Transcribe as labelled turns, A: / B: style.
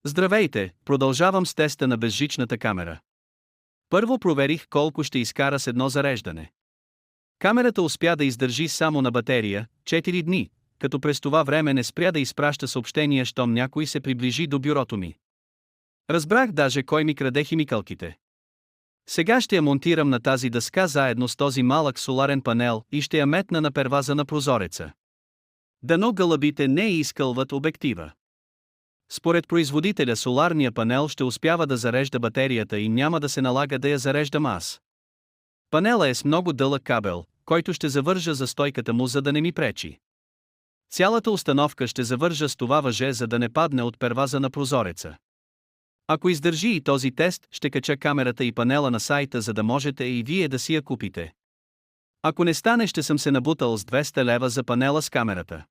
A: Здравейте, продължавам с теста на безжичната камера. Първо проверих колко ще изкара с едно зареждане. Камерата успя да издържи само на батерия 4 дни, като през това време не спря да изпраща съобщения, щом някой се приближи до бюрото ми. Разбрах даже кой ми краде химикалките. Сега ще я монтирам на тази дъска заедно с този малък соларен панел и ще я метна на перваза на прозореца. Дано гълъбите не изкълват обектива. Според производителя соларния панел ще успява да зарежда батерията и няма да се налага да я зареждам аз. Панела е с много дълъг кабел, който ще завържа за стойката му, за да не ми пречи. Цялата установка ще завържа с това въже, за да не падне от перваза на прозореца. Ако издържи и този тест, ще кача камерата и панела на сайта, за да можете и вие да си я купите. Ако не стане, ще съм се набутал с 200 лева за панела с камерата.